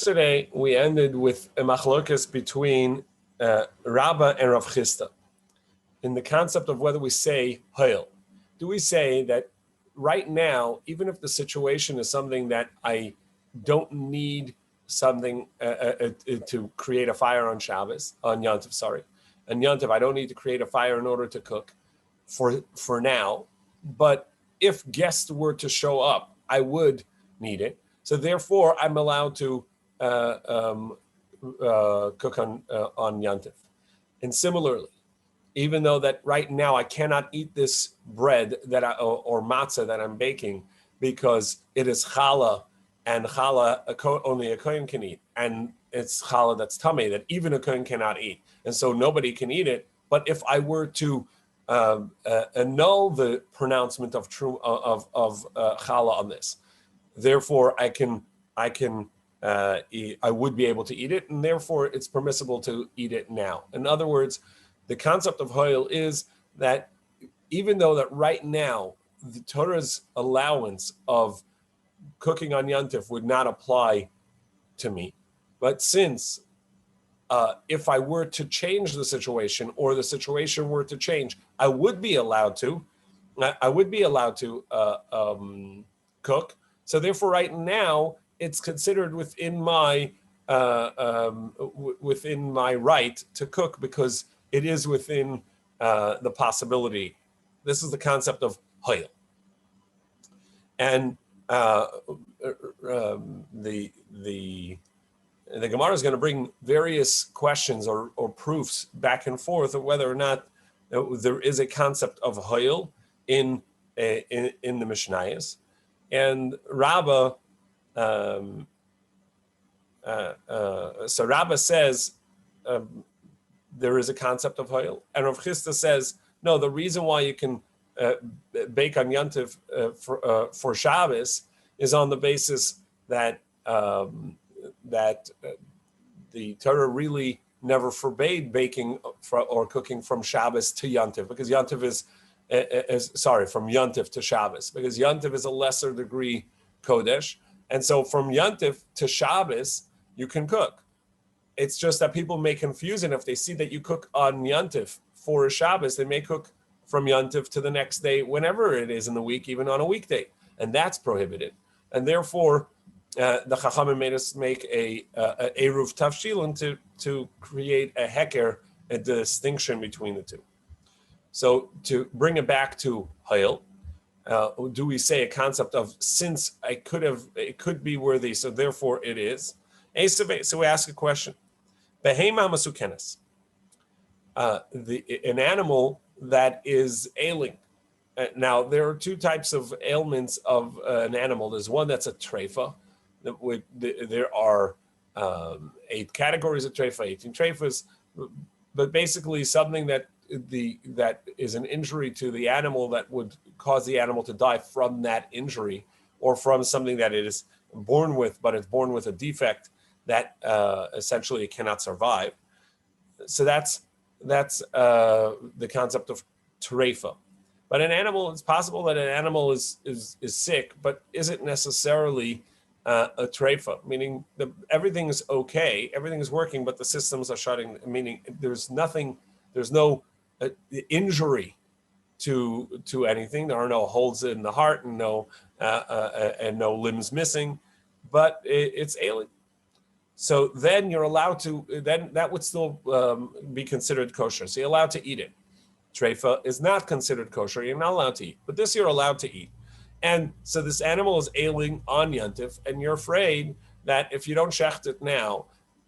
Yesterday, we ended with a machlokes between Rabba and Rav Chisda in the concept of whether we say Hoil. Do we say that right now, even if the situation is something that I don't need something to create a fire on Shabbos, on Yontif, on Yontif, I don't need to create a fire in order to cook for now, but if guests were to show up, I would need it. So therefore, I'm allowed to cook on Yontif. And similarly, even though that right now I cannot eat this bread that or matzah that I'm baking because it is challah, and challah only a kohen can eat, and it's challah that's tummy that even a kohen cannot eat, and so nobody can eat it. But if I were to annul the pronouncement of challah on this, therefore I would be able to eat it, and therefore it's permissible to eat it now. In other words, the concept of hoil is that even though that right now the Torah's allowance of cooking on Yontif would not apply to me, but since if I were to change the situation or the situation were to change, I would be allowed to cook. So therefore, right now, it's considered within my right to cook because it is within the possibility. This is the concept of hoil. And the Gemara is going to bring various questions or proofs back and forth of whether or not there is a concept of hoil in the Mishnayos. And Rabbah, so Rabbah says there is a concept of hoil, and Rav Chisda says no. The reason why you can bake on Yontif for Shabbos is on the basis that the Torah really never forbade baking or cooking from Shabbos to Yontif, because Yontif is from Yontif to Shabbos, because Yontif is a lesser degree Kodesh, and so from Yontif to Shabbos you can cook. It's just that people may confuse, and if they see that you cook on Yontif for a Shabbos, they may cook from Yontif to the next day, whenever it is in the week, even on a weekday, and that's prohibited. And therefore, the Chachamim made us make a Eruv Tavshilin to create a heker, a distinction between the two. So to bring it back to Hoil, do we say a concept of since it could be worthy, so therefore it is? So we ask a question. Behema masukenes. An animal that is ailing. Now, there are two types of ailments of an animal. There's one that's a treifa. There are 8 categories of treifa, 18 treifas, but basically something that is an injury to the animal that would cause the animal to die from that injury, or from something that it is born with, but it's born with a defect that essentially it cannot survive. So that's the concept of treifa. But an animal, it's possible that an animal is sick, but isn't necessarily a treifa, meaning everything is okay, everything is working, but the systems are shutting, meaning there's no injury to anything. There are no holes in the heart and no limbs missing, but it's ailing. So then you're allowed to, then that would still be considered kosher. So you're allowed to eat it. Treifa is not considered kosher. You're not allowed to eat, but this you're allowed to eat. And so this animal is ailing on Yontif, and you're afraid that if you don't shecht it now,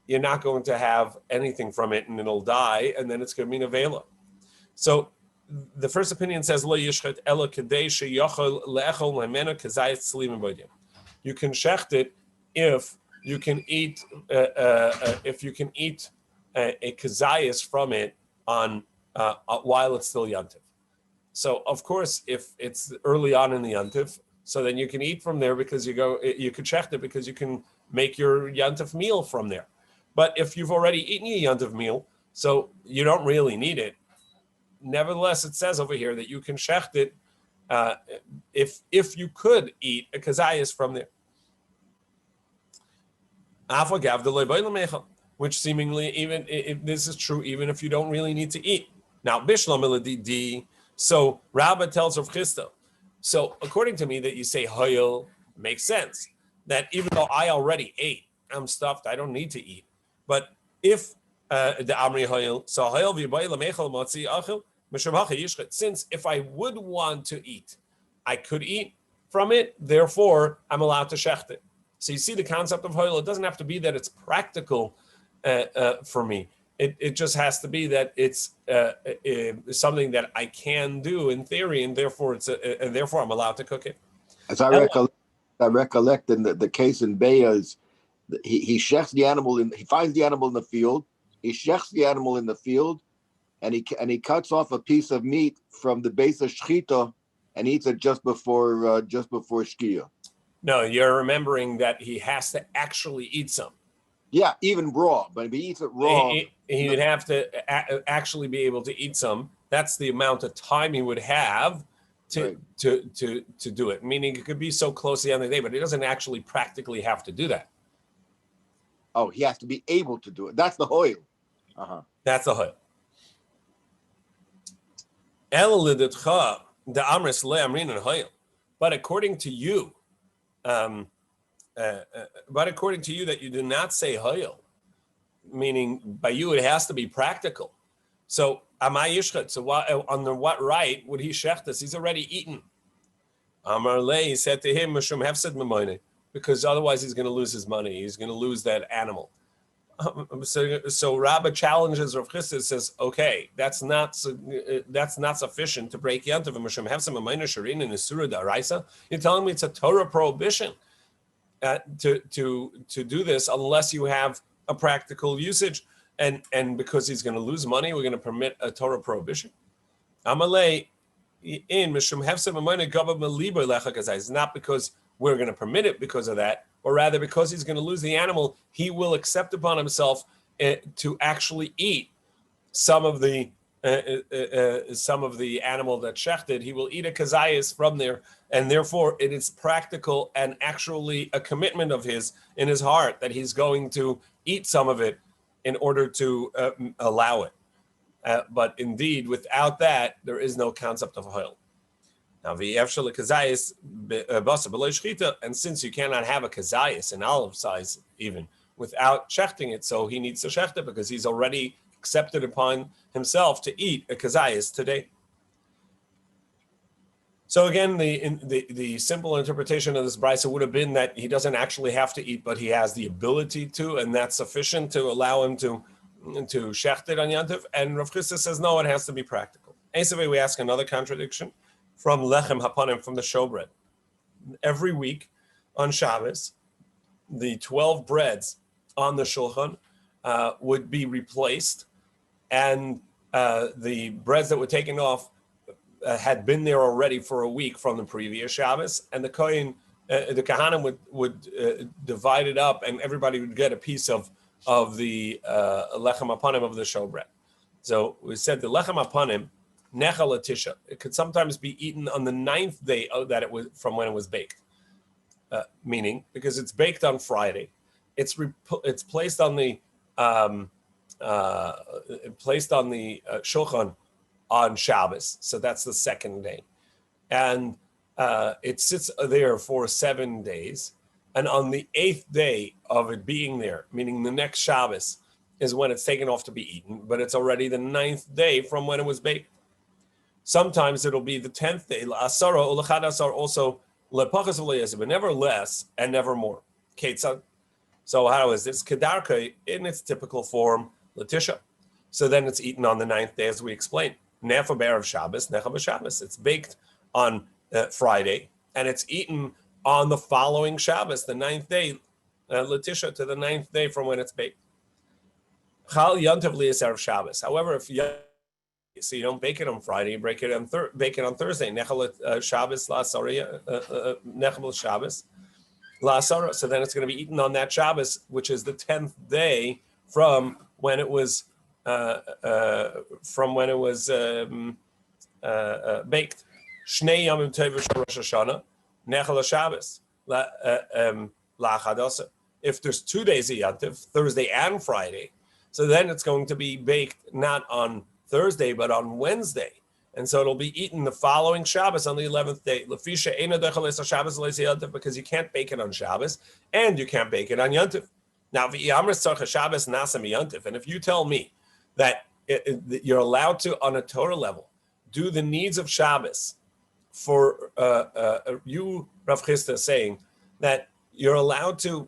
you're not going to have anything from it, and it'll die, and then it's going to be nevela. So the first opinion says lo yishchet ela kedei sheyochel leechol memenu kazayis tzlim bodim. You can shecht it if you can eat a kazayis from it on while it's still Yontif. So of course, if it's early on in the Yontif, so then you can eat from there because you could shecht it because you can make your Yontif meal from there. But if you've already eaten your Yontif meal, so you don't really need it. Nevertheless, it says over here that you can shecht it if you could eat a kazayis from there. which seemingly even this is true even if you don't really need to eat. Now, Bishlam, so Rabbi tells Rav Chisda, so according to me that you say Hoyel makes sense, that even though I already ate, I'm stuffed, I don't need to eat. But if the Amri Hoyel, so Hoyel since if I would want to eat, I could eat from it, therefore I'm allowed to shecht it. So you see the concept of Hoyel, it doesn't have to be that it's practical for me. It just has to be that it's something that I can do in theory, and therefore I'm allowed to cook it. As I recollect in the case in Beya is he shechs the animal he finds the animal in the field, he shechs the animal in the field, and he cuts off a piece of meat from the base of shchita and eats it just before shkia. No, you're remembering that he has to actually eat some. Yeah, even raw. But if he eats it raw, he would have to actually be able to eat some. That's the amount of time he would have to do it. Meaning it could be so close to the end of the day, but he doesn't actually practically have to do that. Oh, he has to be able to do it. That's the hoil. That's the hoil. But according to you, that you do not say hoyel, meaning by you it has to be practical. So amay yishchet. So under what right would he shecht this? He's already eaten. Amar le, he said to him, Mishum hefsed memoine, because otherwise he's going to lose his money. He's going to lose that animal. So Rabbi challenges Rav Chisda, says, okay, that's not sufficient to break yantav. Mishum hefsed memoine sharin in isura da'araisa. You're telling me it's a Torah prohibition to do this unless you have a practical usage, and because he's going to lose money, we're going to permit a Torah prohibition. Amalei in mishum hefsed memoine gava melibo lecha kazai. It's not because we're going to permit it because of that, or rather because he's going to lose the animal, he will accept upon himself to actually eat some of the animal that's shechted. He will eat a kazayas from there, and therefore it is practical and actually a commitment of his in his heart that he's going to eat some of it in order to allow it. But indeed, without that, there is no concept of hoil. Now, and since you cannot have a kazayas, an olive size even, without shechting it, so he needs to shecht it because he's already accepted upon himself to eat a kazayas today. So again, the simple interpretation of this brisa would have been that he doesn't actually have to eat, but he has the ability to, and that's sufficient to allow him to shecht it on yantiv. And Rav Chisda says, no, it has to be practical. Anyway, we ask another contradiction from lechem hapanim, from the showbread. Every week on Shabbos, the 12 breads on the shulchan would be replaced, and the breads that were taken off had been there already for a week from the previous Shabbos, and the Kahanim would divide it up, and everybody would get a piece of the lechem hapanim of the showbread. So we said the lechem hapanim nechal latisha. It could sometimes be eaten on the 9th day that it was from when it was baked, meaning because it's baked on Friday, it's placed on the shulchan on Shabbos, so that's the 2nd day, and it sits there for 7 days, and on the 8th day of it being there, meaning the next Shabbos, is when it's taken off to be eaten, but it's already the 9th day from when it was baked. Sometimes it'll be the 10th day, la'asara or l'chadasar, also lepachas v'le'yezeh, but never less and never more. Ketzad. So how is this? Kedarka in its typical form, latisha. So then it's eaten on the 9th day, as we explained. Nefa b'erev Shabbos, necha b'Shabbos. It's baked on Friday, and it's eaten on the following Shabbos, the 9th day, latisha, to the 9th day from when it's baked. Chal yantav li'eserev Shabbos. However, so you don't bake it on Friday, you bake it on Thursday. Nechal Shabbos la'asara, nechal Shabbos la'asara. So then it's going to be eaten on that Shabbos, which is the 10th day from when it was baked. Shnei yamim tov Rosh Hashanah nechal Shabbos la'achadasa. if there's 2 days of Yontif, Thursday and Friday, so then it's going to be baked not on Thursday, but on Wednesday. And so it'll be eaten the following Shabbos on the 11th day. Because you can't bake it on Shabbos and you can't bake it on Yontif. Now, and if you tell me that you're allowed to, on a Torah level, do the needs of Shabbos for you, Rav Chisda, saying that you're allowed to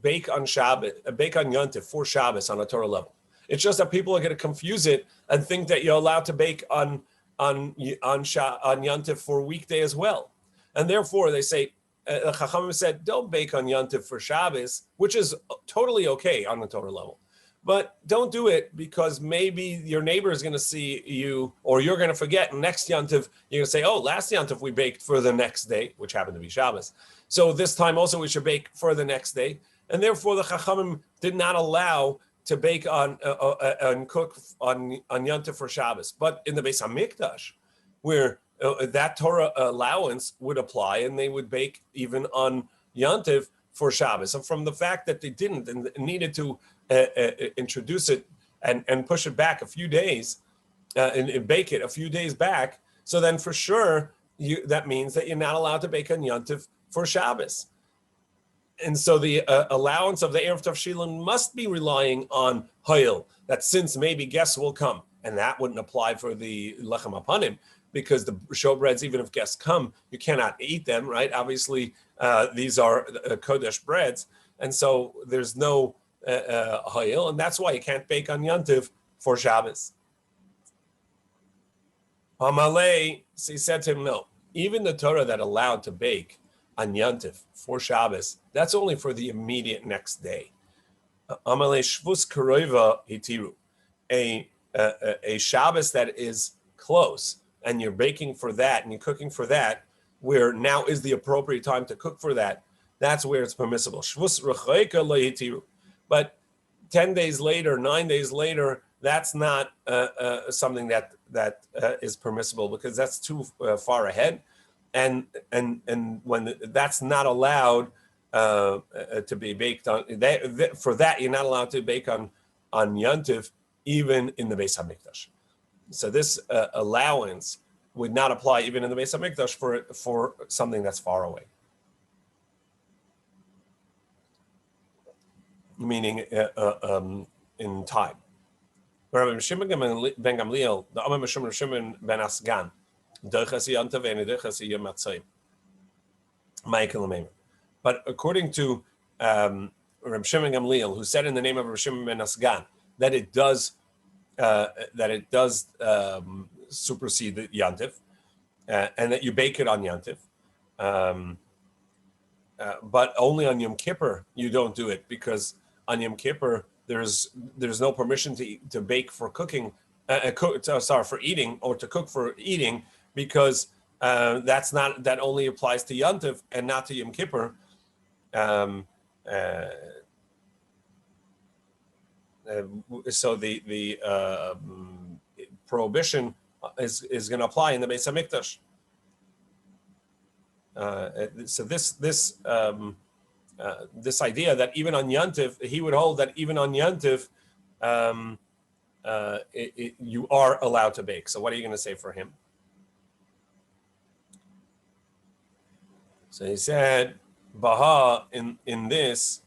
bake on Shabbos, bake on Yontif for Shabbos on a Torah level. It's just that people are going to confuse it and think that you're allowed to bake on Yontif for weekday as well, and therefore they say Chachamim said don't bake on Yontif for Shabbos, which is totally okay on the Torah level, but don't do it because maybe your neighbor is going to see you, or you're going to forget. And next Yontif you're going to say, oh, last Yontif we baked for the next day, which happened to be Shabbos. So this time also we should bake for the next day, and therefore the Chachamim did not allow to bake on and cook on Yontif for Shabbos. But in the Beis HaMikdash, where that Torah allowance would apply, and they would bake even on Yontif for Shabbos. And from the fact that they didn't and needed to introduce it and push it back a few days and bake it a few days back, so then for sure that means that you're not allowed to bake on Yontif for Shabbos. And so the allowance of the Erev Tavshilin must be relying on Hoyel, that since maybe guests will come, and that wouldn't apply for the Lechem Apanim, because the showbreads, even if guests come, you cannot eat them, right? Obviously, these are Kodesh breads, and so there's no Hoyel, and that's why you can't bake on Yontif for Shabbos. Hamalei, so he said to him, no, even the Torah that allowed to bake on Yontif for Shabbos, that's only for the immediate next day. Amalei Shvus Karoiva Hitiru, a Shabbos that is close, and you're baking for that and you're cooking for that, where now is the appropriate time to cook for that, that's where it's permissible. Shvus Rechoika Lo Hitiru. But 10 days later, 9 days later, that's not something that is permissible, because that's too far ahead. And when that's not allowed to be baked on, for that you're not allowed to bake on Yontif even in the Beis HaMikdash. So this allowance would not apply even in the Beis HaMikdash for something that's far away. Meaning in time. Rabbi Shimon ben Gamliel, the Amar Shimon ben Asgan, but according to Rabbi Shimon Gamliel, who said in the name of Rabbi Shimon ben Asgan that it does supersede the Yontif, and that you bake it on Yontif, but only on Yom Kippur you don't do it, because on Yom Kippur there's no permission to bake for cooking, for eating, or to cook for eating, because that only applies to Yontif and not to Yom Kippur. So the prohibition is going to apply in the Beis HaMikdash. So this idea that even on Yontif, he would hold that even on Yontif, you are allowed to bake. So what are you going to say for him? So he said, Baha in this.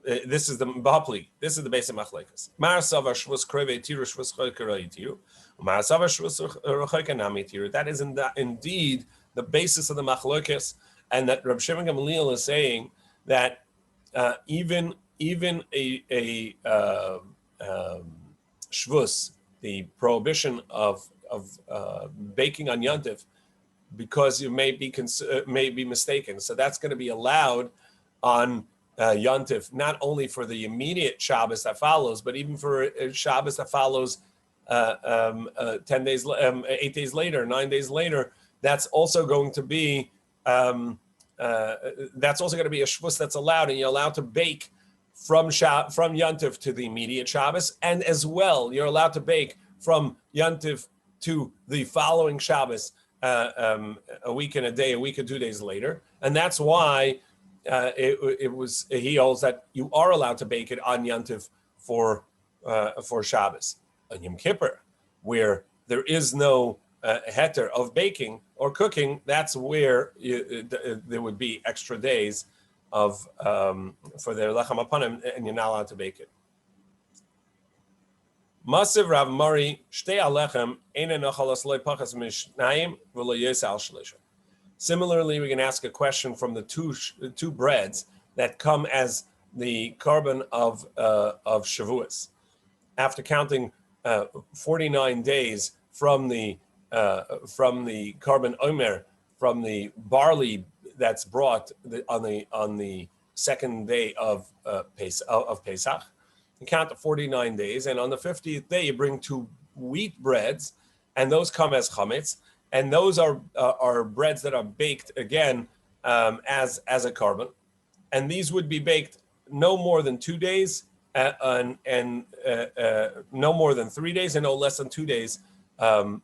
This is the Bahapli. This is the basic machlekes. Marasava shvus kreve tiru shvus choykera tiru. Marasava shvus rochayka nami tiru. That is indeed the basis of the machlekes, and that Rabbi Shimon Gamliel is saying that even a shvus, the prohibition of baking on Yontif, because you may be mistaken. So that's going to be allowed on Yontif, not only for the immediate Shabbos that follows, but even for Shabbos that follows 8 days later, 9 days later. That's also going to be a shvus that's allowed, and you're allowed to bake from Yontif to the immediate Shabbos, and as well you're allowed to bake from Yontif to the following Shabbos, a week and a day, a week and 2 days later. And that's why he holds that you are allowed to bake it on Yantiv for Shabbos. On Yom Kippur, where there is no heter of baking or cooking, that's where there would be extra days of for their lechem apanim, and you're not allowed to bake it. Masiv Rav Mari shtei alechem eine nochalas loy pachas mishnayim v'lo yesal shlisha. Similarly, we can ask a question from the two breads that come as the carbon of Shavuos. After counting 49 days from the carbon omer, from the barley that's brought on the second day of Pesach, you count the 49 days, and on the 50th day you bring two wheat breads, and those come as chametz. And those are breads that are baked again as a carbon, and these would be baked no more than 2 days, and no more than 3 days, and no less than 2 days.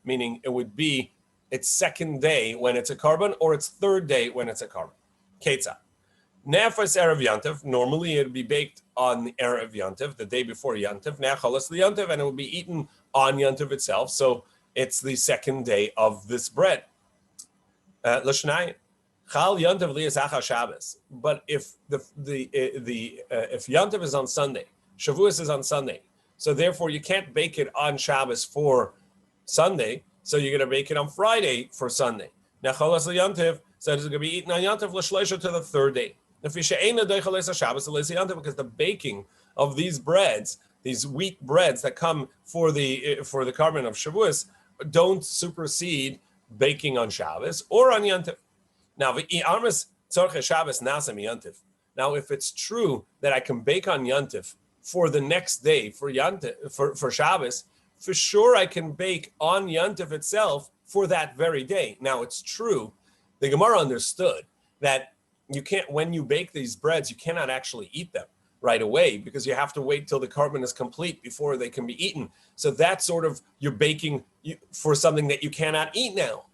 Meaning it would be its second day when it's a carbon, or its third day when it's a carbon. Ketza. Nefas erev yantiv. Normally it would be baked on the erev yantiv, the day before yantiv. Nechalas liyantiv, and it would be eaten on yantiv itself. So it's the second day of this bread. L'shnai, chal yantiv liyasacha Shabbos. But if if yantiv is on Sunday, Shavuos is on Sunday, so therefore you can't bake it on Shabbos for Sunday. So you're going to bake it on Friday for Sunday. Now chalas liyantiv, so it's going to be eaten on yantiv l'shleisha to the third day. Because the baking of these breads, these wheat breads that come for the carbon of Shavuos, don't supersede baking on Shabbos or on Yantiv. Now, now, if it's true that I can bake on Yantiv for the next day for Yantiv, for Shabbos, for sure I can bake on Yantiv itself for that very day. Now, it's true, the Gemara understood that you can't, when you bake these breads, you cannot actually eat them right away because you have to wait till the carbon is complete before they can be eaten. So that's sort of, you're baking for something that you cannot eat now.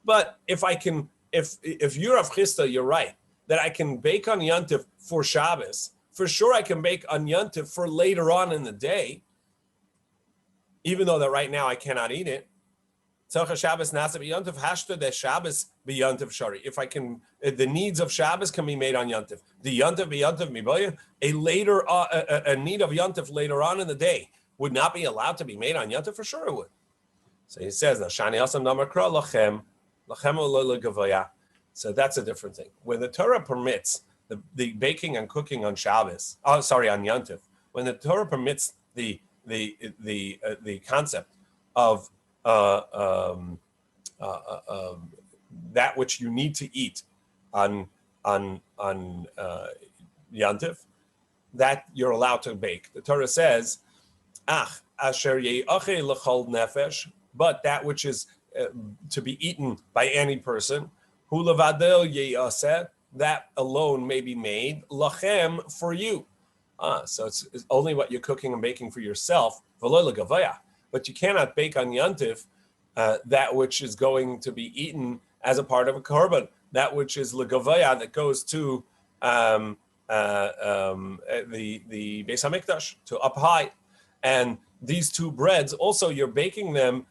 But if I can, if you're of Chisda, you're right, that I can bake on Yantiv for Shabbos, for sure I can bake on Yantiv for later on in the day, even though that right now I cannot eat it. If I can, the needs of Shabbos can be made on Yantiv. The Yantiv miboya, a need of Yantiv later on in the day would not be allowed to be made on Yantiv. For sure it would. So he says, so that's a different thing. When the Torah permits the baking and cooking on Shabbos, on Yantiv, when the Torah permits the concept of that which you need to eat on Yantiv, that you're allowed to bake. The Torah says, asher ye'achei l'chol nefesh, but that which is to be eaten by any person, hu levadel ye'aseh, that alone may be made, lachem, for you. So it's only what you're cooking and baking for yourself, v'lo l'gavaya. But you cannot bake on Yantiv that which is going to be eaten as a part of a korban, that which is legavaya, that goes to the Beis Hamikdash, to up high. And these two breads, also you're baking them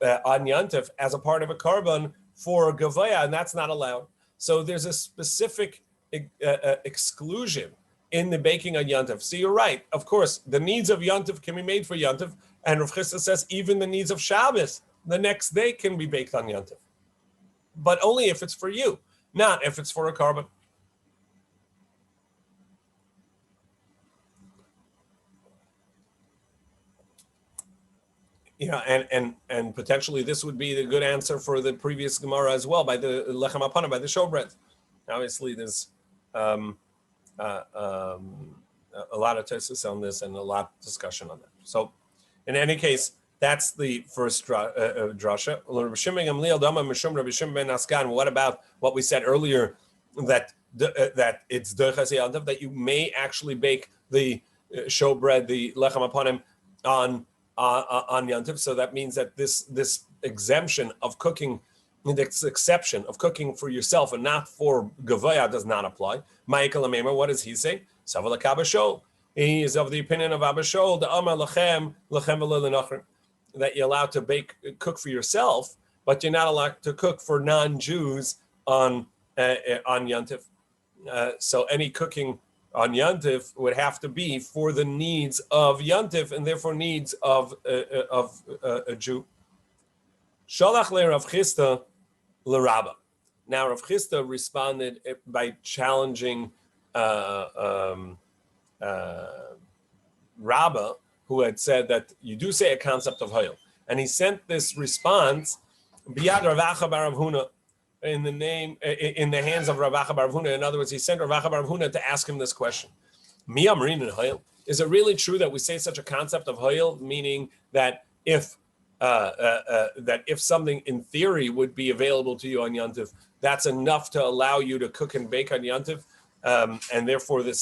on Yantiv as a part of a korban for gavaya, and that's not allowed. So there's a specific exclusion in the baking on Yantiv. So you're right. Of course, the needs of Yantiv can be made for Yantiv. And Rav Chisda says even the needs of Shabbos the next day can be baked on Yantiv. But only if it's for you, not if it's for a carbon. Yeah, and potentially this would be the good answer for the previous Gemara as well, by the lechem apana, by the showbread. Obviously, there's a lot of tesis on this and a lot of discussion on that. So, in any case, that's the first drasha. What about what we said earlier, that it's dochas yantiv, that you may actually bake the showbread, the lechem apanim, on yantiv? So that means that this exemption of cooking this exception of cooking for yourself and not for Gavoya does not apply. Ma'ikal Amema, what does he say? Savala Kabashol. He is of the opinion of Abba Shol, the Amar Lachem, that you're allowed to cook for yourself, but you're not allowed to cook for non-Jews on Yantif. So any cooking on Yantif would have to be for the needs of Yantif and therefore needs of a Jew. Shalach le Rav Chisda l'Rabba. Now Rav Chisda responded by challenging Rabbah, who had said that you do say a concept of Hoyel. And he sent this response Biyad Rav Acha bar Rav Huna, in the hands of Rav Acha bar Rav Huna. In other words, he sent Rav Acha bar Rav Huna to ask him this question. Mi amrin in Hoyel. Is it really true that we say such a concept of Hoyel, meaning that if something in theory would be available to you on Yantif, that's enough to allow you to cook and bake on Yantif, and therefore the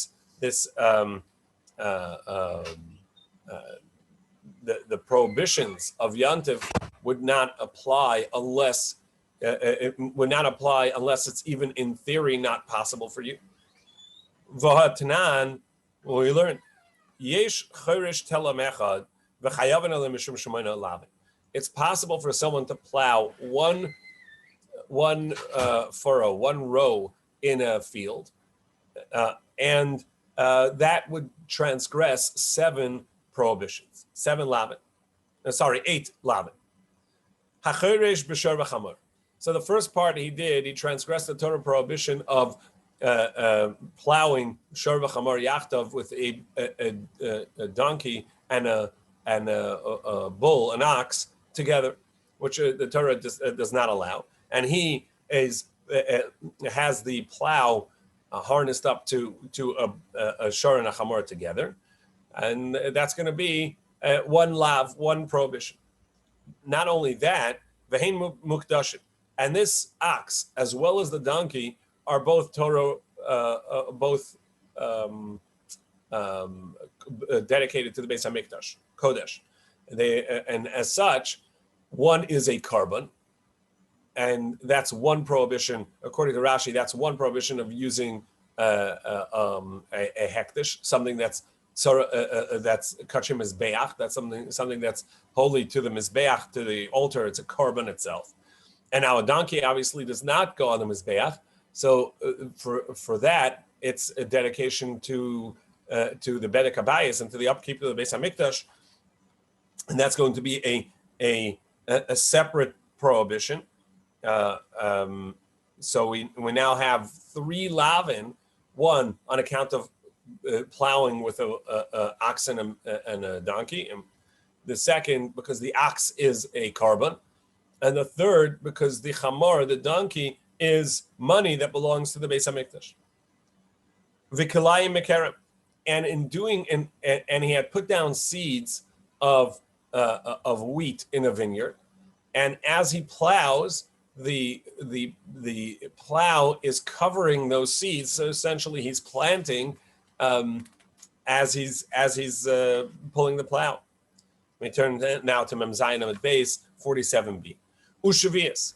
prohibitions of Yantif would not apply unless it's even in theory not possible for you. V'hatanan, well, we learn yesh chorish telam echad v'chayavan alem mishum shemayna lavin. It's possible for someone to plow one furrow, one row in a field, and that would transgress 7 prohibitions, 8 lavin. Hacheresh b'shor v'chamor. So the first part he transgressed the Torah prohibition of plowing shor v'chamor yachtav with a donkey and a bull, an ox together, which the Torah does not allow. And he has the plow harnessed up to a shor and a chamor together, and that's going to be one prohibition. Not only that, v'hein mukdashim, and this ox as well as the donkey are both Torah, dedicated to the Beis Hamikdash, Kodesh. And as such, one is a carbon, and that's one prohibition. According to Rashi, that's one prohibition of using a hektish, something that's kachim mizbeach. That's something that's holy to the mizbeach, to the altar. It's a carbon itself. And now a donkey obviously does not go on the mizbeach. So for that, it's a dedication to the Bedek Habayis and to the upkeep of the Beis Hamikdash, and that's going to be a separate prohibition. So we now have 3 lavin, one on account of plowing with a oxen and a donkey, and the second because the ox is a carbon, and the third because the chamor, the donkey, is money that belongs to the Beis Hamikdash. V'kilayim mekerem, and in doing and he had put down seeds of wheat in a vineyard, and as he plows, the plow is covering those seeds. So essentially, he's planting as he's pulling the plow. We turn now to Mem Zayin at base 47b. Ushavias.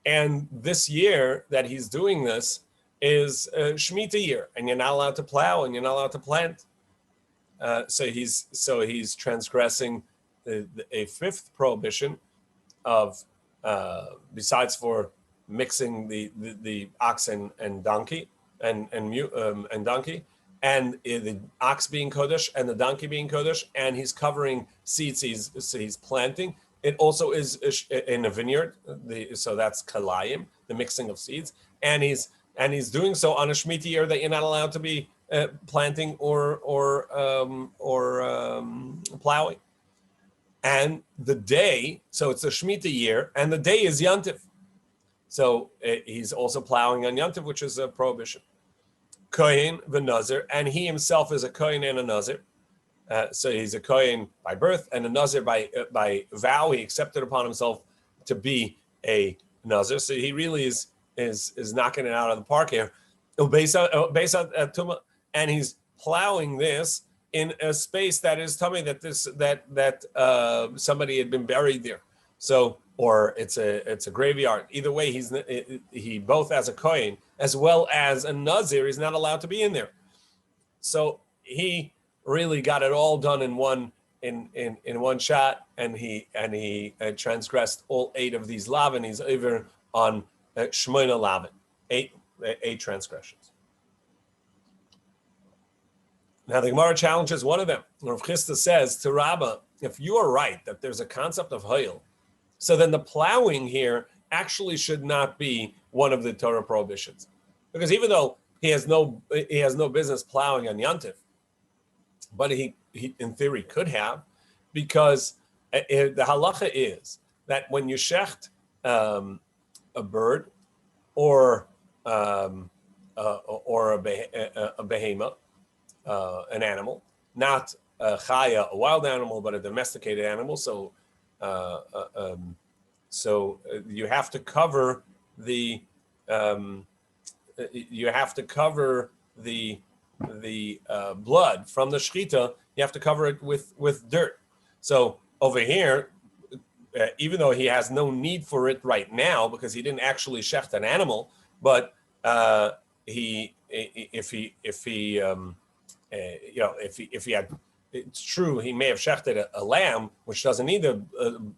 And this year that he's doing this is Shemitah year, and you're not allowed to plow and you're not allowed to plant. So he's transgressing a 5th prohibition of besides for mixing the ox and donkey and donkey, and the ox being kodesh and the donkey being kodesh, and he's covering seeds. He's planting. It also is in a vineyard, so that's kalayim, the mixing of seeds, and he's doing so on a Shemitah year that you're not allowed to be planting or plowing. And the day, so it's a Shemitah year, and the day is Yantif. So he's also plowing on Yantif, which is a prohibition. Kohen v'Nazir, and he himself is a Kohen and a Nazir. So he's a Kohen by birth and a Nazir by vow. He accepted upon himself to be a Nazir. So he really is knocking it out of the park here. And he's plowing this in a space that is tummy that somebody had been buried there. So or it's a graveyard. Either way, he both as a kohen as well as a nazir, he's not allowed to be in there. So he really got it all done in one shot, and he transgressed all 8 of these lavin. He's over on shmoina lavin, 8 transgressions. Now the Gemara challenges one of them. Rav Chisda says to Rabbah, if you are right that there's a concept of hayil, so then the plowing here actually should not be one of the Torah prohibitions, because even though he has no business plowing on Yantif, but he in theory could have, because the halacha is that when you shecht a bird or a behema, an animal, not a chaya, a wild animal, but a domesticated animal. So you have to cover the blood from the shechita. You have to cover it with dirt. So over here, even though he has no need for it right now because he didn't actually shecht an animal, but if he had, it's true, he may have shechted a lamb, which doesn't need the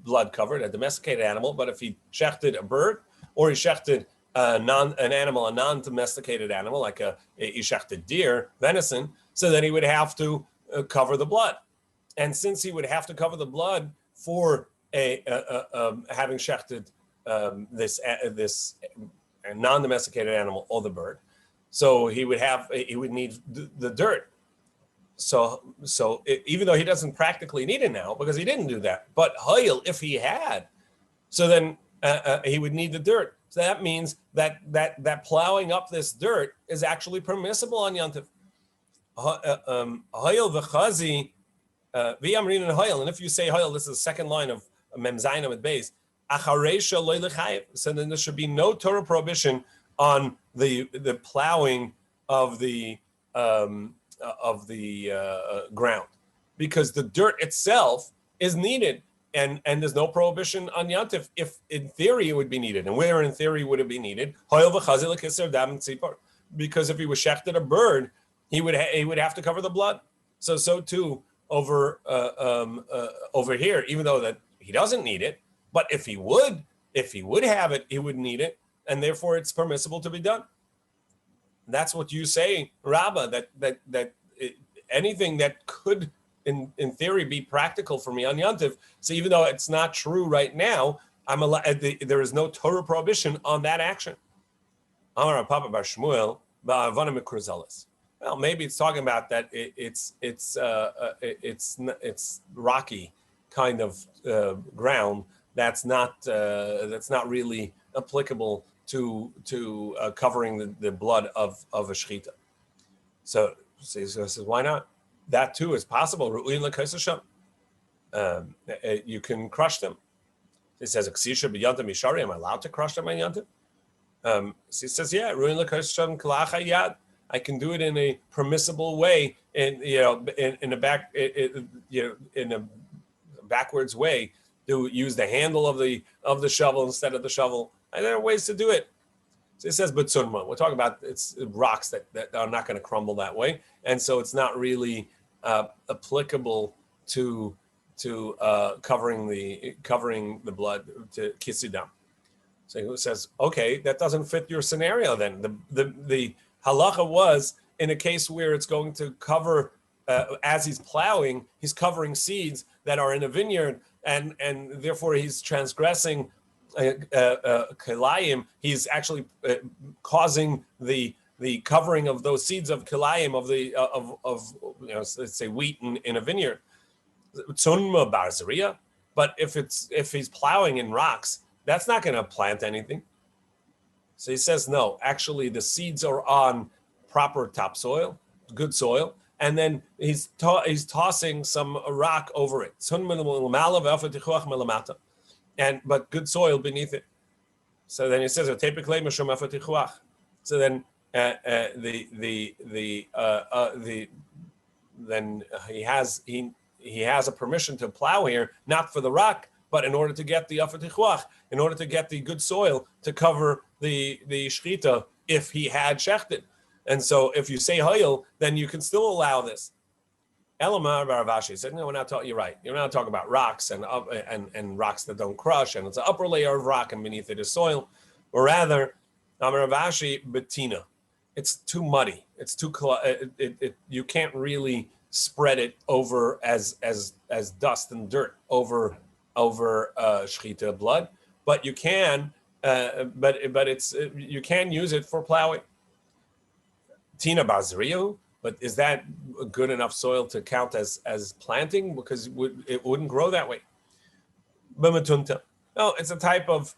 blood covered, a domesticated animal. But if he shechted a bird, or he shechted a non-domesticated animal, like he shechted deer, venison, so then he would have to cover the blood. And since he would have to cover the blood for having shechted this non-domesticated animal or the bird, so he would need the dirt. So even though he doesn't practically need it now because he didn't do that, but hayil, if he had, so then he would need the dirt. So that means that plowing up this dirt is actually permissible on Yantif. Hayil v'chazi v'yamrin and hayil, and if you say hayil, this is the second line of Mem Zayin Amud Beis. Achareisha lo l'chayev. So then there should be no Torah prohibition on the plowing of the ground, because the dirt itself is needed, and there's no prohibition on Yantif if in theory it would be needed. And where in theory would it be needed? Because if he was shechted a bird, he would have to cover the blood. So too over here, even though that he doesn't need it, but if he would have it, he would need it, and therefore it's permissible to be done. That's what you say, Rabbah, that anything that could, in theory, be practical for me on Yantiv. So even though it's not true right now, there is no Torah prohibition on that action. Amar Papa Bar Shmuel ba'avana mikruzelis. Well, maybe it's talking about that it's rocky kind of ground that's not really applicable to covering the blood of a shechita. So he says, why not? That too is possible. You can crush them. He says, am I allowed to crush them on Yantim? So he says, yeah, I can do it in a permissible way, in a backwards way, to use the handle of the shovel instead of the shovel. And there are ways to do it. So it says, but we're talking about it's rocks that are not going to crumble that way, and so it's not really applicable to covering the blood, to kisidam. So he says, okay, that doesn't fit your scenario. Then the halacha was in a case where it's going to cover, as he's plowing, he's covering seeds that are in a vineyard, and therefore he's transgressing kilayim. He's actually causing the covering of those seeds of kilayim let's say wheat in a vineyard. Tzunma barzaria. But if he's plowing in rocks, that's not going to plant anything. So he says no. Actually, the seeds are on proper topsoil, good soil, and then he's tossing some rock over it. But good soil beneath it. So then he says, so then then he has a permission to plow here, not for the rock, but in order to get the afatichwach, in order to get the good soil to cover the shchita, if he had shechted. And so if you say hayil, then you can still allow this. Elamar Baravashi said, no, we're not talking, you're right. You're not talking about rocks and rocks that don't crush, and it's an upper layer of rock and beneath it is soil. Or rather, Amaravashi Bettina. It's too muddy. It's too, you can't really spread it over as dust and dirt over shchita blood, but you can, but it's you can use it for plowing. Tina Bazriu, but is that good enough soil to count as planting? Because it wouldn't grow that way. B'matunta. No, it's a type of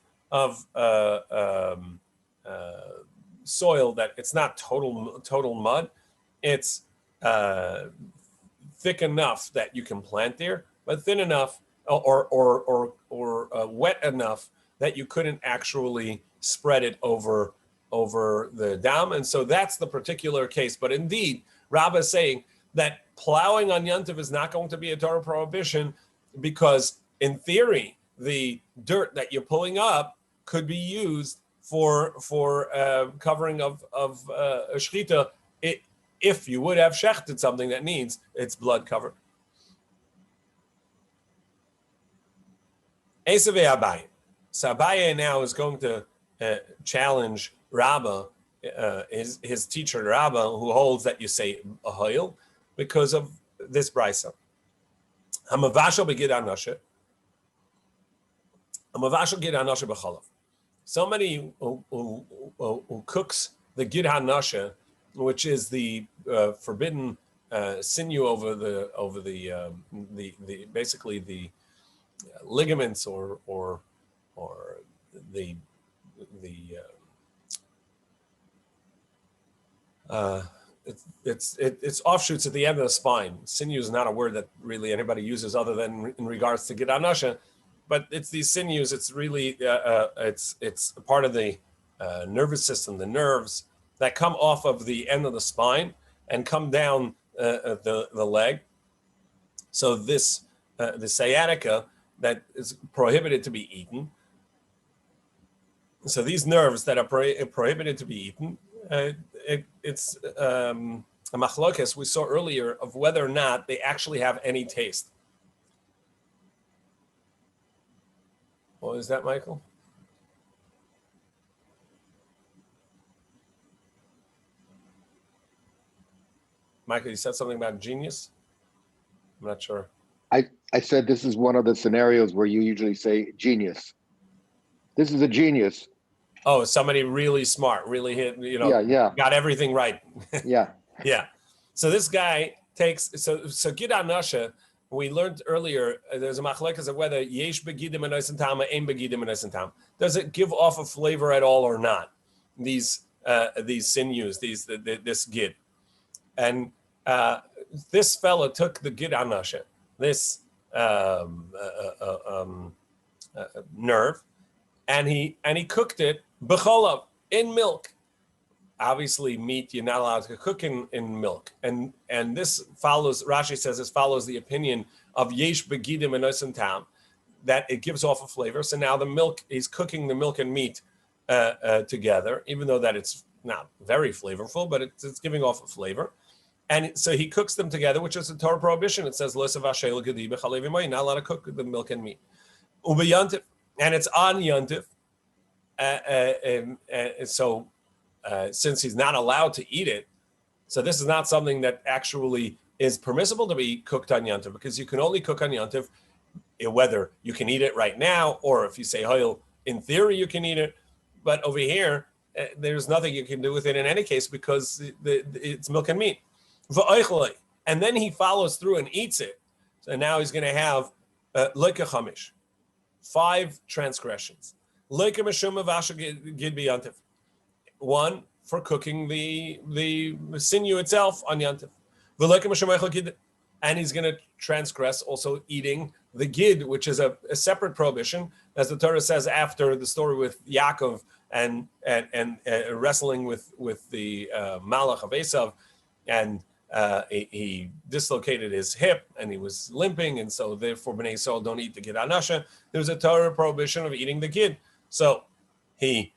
soil that it's not total mud. It's thick enough that you can plant there, but thin enough or wet enough that you couldn't actually spread it over the dam. And so that's the particular case. But indeed, Rabbah is saying that plowing on Yontif is not going to be a Torah prohibition, because in theory, the dirt that you're pulling up could be used for covering of a shchita, if you would have shechted something that needs its blood covered. Esavei Abaye. So Abaye now is going to challenge Rabbah, his teacher Rabbah, who holds that you say a hayil because of this brisa. Hamavashal begid anashe. Hamavashal gid anashe b'chalav. Somebody who cooks the gid hanashe, which is the forbidden sinew over the basically the ligaments or the it's offshoots at the end of the spine. Sinew is not a word that really anybody uses other than in regards to gid hanashe, but it's these sinews. It's really it's part of the nervous system, the nerves that come off of the end of the spine and come down the leg. So this the sciatica that is prohibited to be eaten. So these nerves that are prohibited to be eaten, it's a machlokes we saw earlier of whether or not they actually have any taste. What is that, Michael? Michael, you said something about genius? I'm not sure. I said this is one of the scenarios where you usually say genius. This is a genius. Oh, somebody really smart, really hit, got everything right. Yeah. Yeah. So this guy takes, so gid hanashe, we learned earlier, there's a machlekes of whether yesh begidim enoisen tam or ein begidim enoisen tam. Does it give off a flavor at all or not? These sinews, this gid. And this fella took the gid hanashe, this nerve, and he cooked it b'cholav, in milk. Obviously, meat you're not allowed to cook in milk, and this follows. Rashi says this follows the opinion of yesh begidim enoisen tam, that it gives off a flavor. So now the milk, he's cooking the milk and meat together, even though that it's not very flavorful, but it's giving off a flavor. And so he cooks them together, which is a Torah prohibition. It says, not allowed to cook the milk and meat. Ube and it's on Yontif. So since he's not allowed to eat it, so this is not something that actually is permissible to be cooked on Yontif, because you can only cook on Yontif whether you can eat it right now, or if you say hayil, in theory you can eat it. But over here, there's nothing you can do with it in any case, because it's milk and meat. And then he follows through and eats it. So now he's going to have loika chamish, 5 transgressions. Loika meshum avasha gid b'yantif. 1 for cooking the sinew itself on yantif. V'loika meshum eichel gid, and he's going to transgress also eating the gid, which is a separate prohibition, as the Torah says after the story with Yaakov and wrestling with the Malach of Esav, and he dislocated his hip and he was limping, and so therefore Bnei Yisrael don't eat the gid anasha. There's a Torah prohibition of eating the gid. So he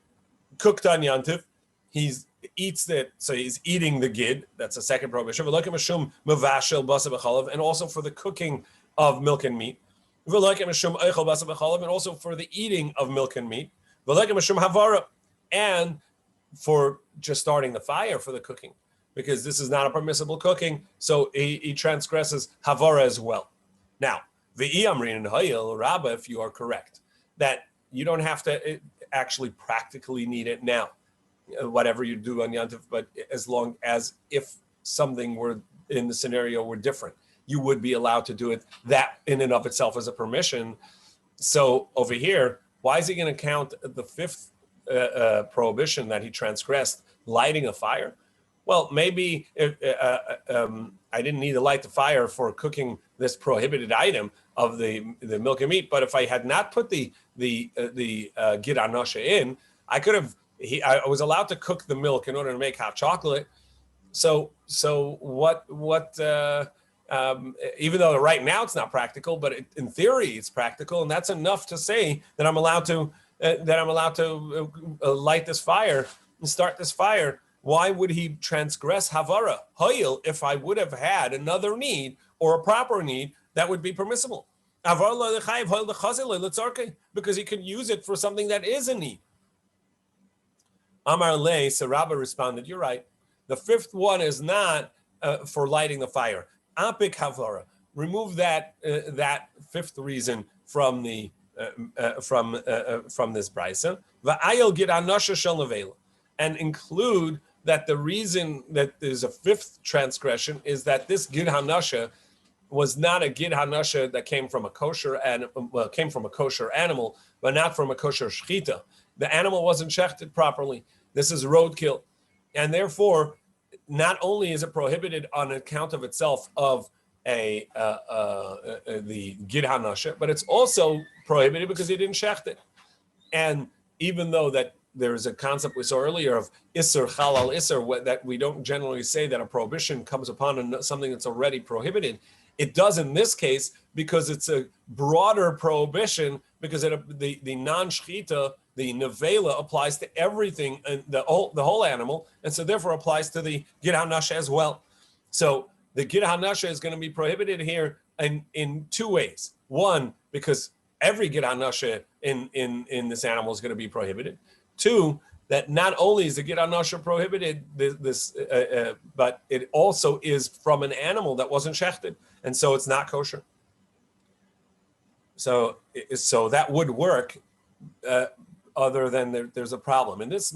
cooked on Yantiv. He eats it, so he's eating the gid. That's a second prohibition. And also for the cooking of milk and meat. And also for the eating of milk and meat. And for just starting the fire for the cooking, because this is not a permissible cooking, so he transgresses havara as well. Now, Rabba, if you are correct, that you don't have to actually practically need it now, whatever you do on Yantiv, but as long as if something were in the scenario were different, you would be allowed to do it. That in and of itself is a permission. So over here, why is he going to count the fifth prohibition that he transgressed, lighting a fire? Well, maybe I didn't need to light the fire for cooking this prohibited item of the milk and meat, but if I had not put the gid anasha in, I could have. I was allowed to cook the milk in order to make hot chocolate. So what? Even though right now it's not practical, but in theory it's practical, and that's enough to say that I'm allowed to light this fire and start this fire. Why would he transgress havara? Hoyil, if I would have had another need or a proper need, that would be permissible. Because he could use it for something that is a need. Amar Le, so Rabbi responded, you're right. The fifth one is not for lighting the fire. Apik havara. Remove that fifth reason from the from this brisa. Va'ayel gid anasha shel nevela, and include that the reason that there's a fifth transgression is that this gid hanasha was not a gid hanasha that came from a kosher animal, but not from a kosher shechita. The animal wasn't shechted properly. This is roadkill, and therefore, not only is it prohibited on account of itself of the gid hanasha, but it's also prohibited because he didn't shecht it. And even though that there is a concept we saw earlier of isser halal isser, that we don't generally say that a prohibition comes upon something that's already prohibited. It does in this case because it's a broader prohibition, because the non-shchita, the nevela, applies to everything, and the whole animal, and so therefore applies to the gid hanasha as well. So the gid hanasha is going to be prohibited here in two ways. One, because every gid hanasha in this animal is going to be prohibited. Two, that not only is the gid hanasha prohibited, but it also is from an animal that wasn't shechted, and so it's not kosher. So that would work, other than there's a problem. In this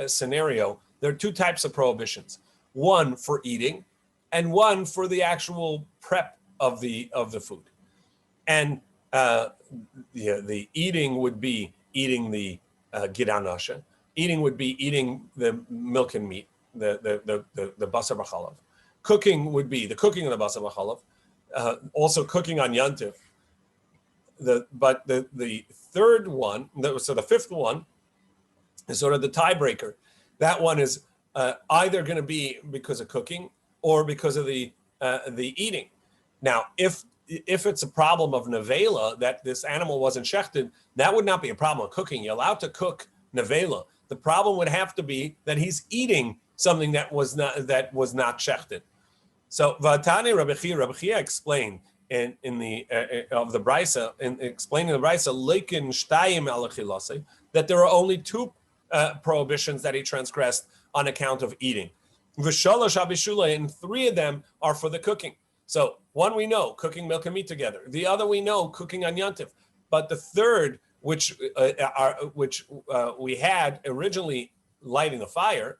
scenario, there are two types of prohibitions: one for eating, and one for the actual prep of the food. And the eating would be eating the gid hanasha. Eating would be eating the milk and meat, the basar b'chalav. Cooking would be the cooking of the basar b'chalav. Also cooking on yantiv. But the third one, so the fifth one, is sort of the tiebreaker. That one is either going to be because of cooking or because of the eating. Now, if it's a problem of nevela, that this animal wasn't shechted, that would not be a problem of cooking. You're allowed to cook nevela. The problem would have to be that he's eating something that was not shechted. So Vatani Rabbi Chia explained in the of the brisa, in explaining the brisa, leikin shtayim alachilase, that there are only two prohibitions that he transgressed on account of eating. V'shalosh abishulei, and three of them are for the cooking. So one we know, cooking milk and meat together. The other we know, cooking on yantiv. But the third, which we had originally, lighting the fire,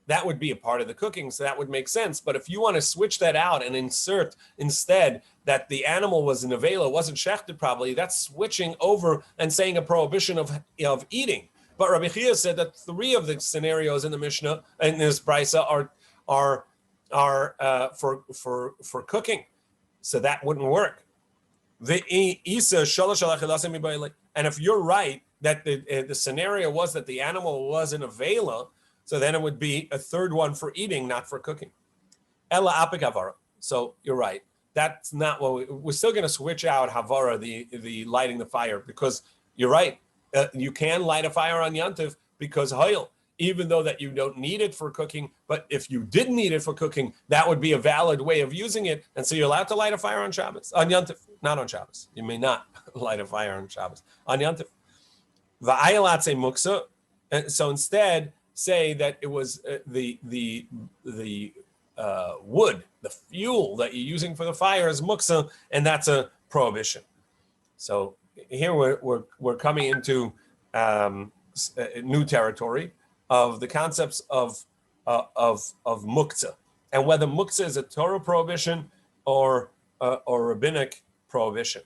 that would be a part of the cooking, so that would make sense. But if you want to switch that out and insert instead that the animal was nevela, wasn't shechted properly, that's switching over and saying a prohibition of eating. But Rabbi Chia said that three of the scenarios in the Mishnah in this brisa are for cooking, so that wouldn't work. And if you're right that the scenario was that the animal was in a vela, so then it would be a third one for eating, not for cooking. Ella apik havara. So you're right. That's not what we're still going to switch out havara, the lighting the fire, because you're right. You can light a fire on Yantiv because hoil, even though that you don't need it for cooking. But if you did need it for cooking, that would be a valid way of using it. And so you're allowed to light a fire on Shabbos, on Yantiv, not on Shabbos. You may not light a fire on Shabbos, on Yantiv. Va'ayalatze muksa. So instead, say that it was the wood, the fuel that you're using for the fire is muksa, and that's a prohibition. So here we're coming into new territory of the concepts of muktzah, and whether muktzah is a Torah prohibition or rabbinic prohibition.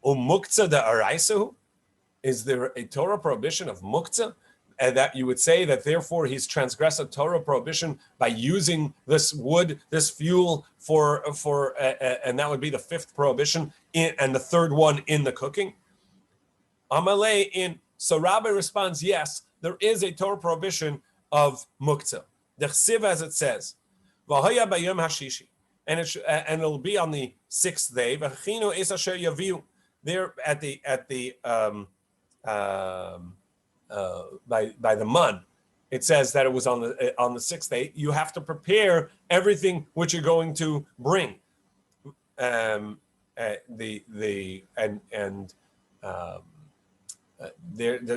Muktzah da araisahu, is there a Torah prohibition of muktzah? And that you would say that therefore he's transgressed a Torah prohibition by using this wood, this fuel for and that would be the fifth prohibition and the third one in the cooking. Amalei in, so Rabbi responds, yes, there is a Torah prohibition of muktzah. The chsiv, as it says, v'haya bayom hashishi, and it'll be on the sixth day. V'chinu es asher yaviu, there at the by the mun, it says that it was on the sixth day. You have to prepare everything which you're going to bring. The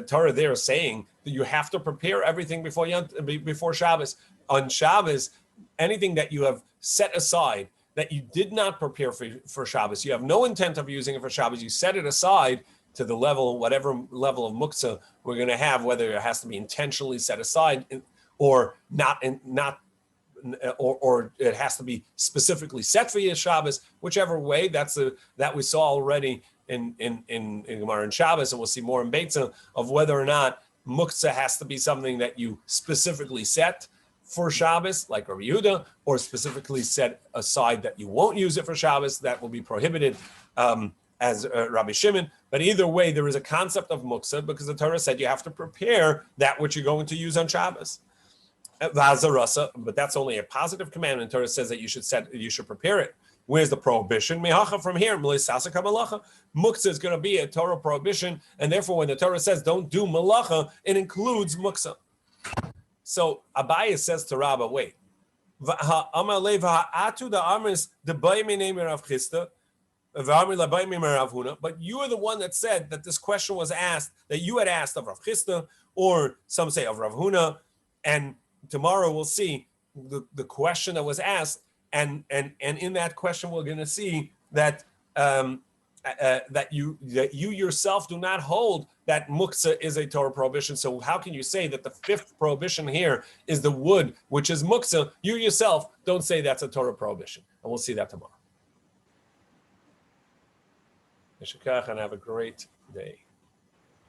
Torah there is saying that you have to prepare everything before Shabbos. On Shabbos, anything that you have set aside that you did not prepare for Shabbos, you have no intent of using it for Shabbos, you set it aside to the level, whatever level of muktzah we're going to have, whether it has to be intentionally set aside or not, or it has to be specifically set for your Shabbos, whichever way. That we saw already in Gemara and Shabbos, and we'll see more in Beitzah of whether or not muktzah has to be something that you specifically set for Shabbos, like Rabbi Yehuda, or specifically set aside that you won't use it for Shabbos, that will be prohibited. As Rabbi Shimon, but either way, there is a concept of muktzah because the Torah said you have to prepare that which you're going to use on Shabbos. But that's only a positive commandment. The Torah says that you should prepare it. Where's the prohibition? Mehacha from here, muktzah is going to be a Torah prohibition, and therefore, when the Torah says don't do malacha, it includes muktzah. So Abaye says to Rabbi, wait, but you are the one that said that this question was asked, that you had asked of Rav Chisda, or some say of Rav Huna, and tomorrow we'll see the question that was asked, and in that question we're going to see that that you yourself do not hold that muktzah is a Torah prohibition. So how can you say that the fifth prohibition here is the wood, which is muktzah? You yourself don't say that's a Torah prohibition, and we'll see that tomorrow. And have a great day.